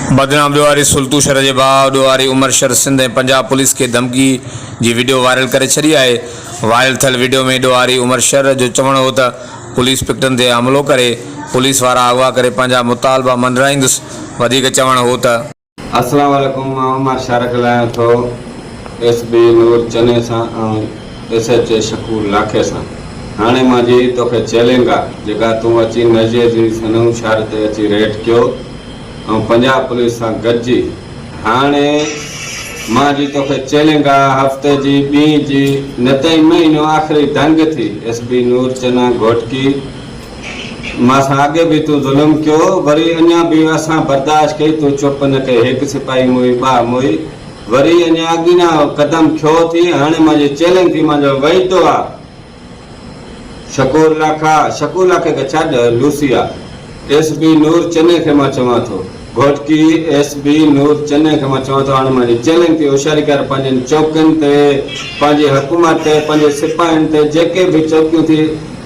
बदनाम ॾोवारी सुल्तू शहर के भाउ ॾोवारी उमर शहर सिंध ऐं पंजाब पुलिस के धमकी की वीडियो वायरल करे छॾी आहे। वायरल थियल वीडियो में ॾोवारी उमर शहर जो चवणु हो त पुलिस पिकटनि ते हमलो करे पुलिस वारा अगवा करे पंहिंजा मुतालबा मंदराईंदुसि। वधीक चवणु हो त अस्सलाम वालेकुम, मां उमर शहर ॻाल्हायां थो SB नूर चने सां ऐं SH शकूर लाखे सां। हाणे मां जी तोखे चैलेंज आहे जेका तूं अची नज़े जी सनम शहर ते अची रेड कयो ऐं पंजाब पुलिस सां गॾिजी। हाणे मां जी तोखे चैलेंज आहे हफ़्ते जी ॿी जी न ताईं महीनो आख़िरी दंग थी SB नूर चना घोटकी मां सां अॻे बि तूं ज़ुल्म कयो, वरी अञा बि असां बर्दाश्त कई, तूं चुप न कई। हिकु सिपाही मुई ॿ मुई वरी अञा अॻियां क़दम खयो थी। हाणे मुंहिंजी चैलेंज थी, मुंहिंजो वाइदो आहे शकूर लाखे खे छॾ लूसिया SB नूर चने खे मां चवां थो घोटकी SB नूर चने खे मां चवां थो। हाणे मुंहिंजी चैलेंज थी होशियारी कर पंहिंजनि चौकियुनि ते, पंहिंजी हुकूमत ते, पंहिंजे सिपाहियुनि ते, जेके बि चौकियूं थी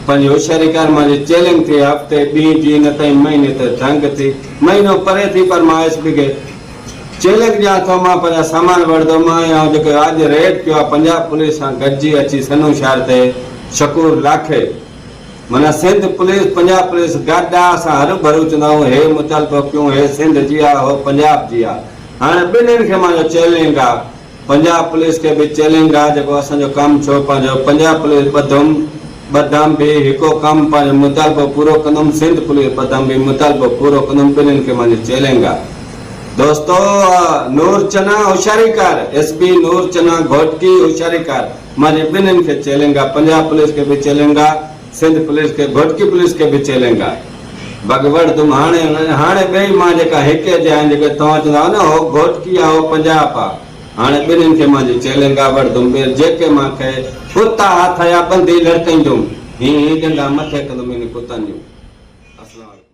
पंहिंजी होशियारी कर। मुंहिंजी चैलेंज थी हफ़्ते ॿी जी न ताईं महीने ते जंग थी, महीनो परे थी, पर मां SB खे चैलेंज ॾियां थो। मां पंहिंजा सामान वठंदो मां ऐं जेको अॼु रेड कयो आहे पंजाब पुलिस सां गॾिजी अची सनू शहर ते शकूर लाखे माना सिंध पुलिस पंजाब पुलिस गॾु आहे। असां हर भरू चवंदा आहियूं हे मुतालबो कयूं, हे सिंध जी आहे, हो पंजाब जी आहे। हाणे ॿिन्हिनि खे मुंहिंजो चैलेंज आहे, पंजाब पुलिस खे बि चैलेंज आहे जेको असांजो कमु छो पंहिंजो पंजाब पुलिस ॿधुमि बि हिकु कमु पंहिंजो मुतालबो पूरो कंदुमि, सिंध पुलिस ॿधुमि बि मुतालबो पूरो कंदुमि। ॿिन्हिनि खे मुंहिंजो चैलेंज आहे। दोस्तो नूर चना होशियारी कर, SB नूर चना घोटकी होशियारी कर। मुंहिंजे ॿिन्हिनि खे चैलेंज आहे, पंजाब पुलिस खे बि चैलेंज आहे, सिंध पुलिस खे घोटकी पुलिस खे बि चैलेंज आहे। भगवड़ तुम हाणे ॿई मां जेका हिके जा आहिनि जेके तव्हां चवंदा न हो घोटकी आहे हो पंजाब आहे, हाणे ॿिन्हिनि खे मुंहिंजी चैलेंज आहे वठंदुमि। जेके मूंखे कुता हथ या बंदी लड़काईंदुमि हीअं डंडा मथे कंदुमि इन कुतनि जूं। अस्सलाम वालेकुम।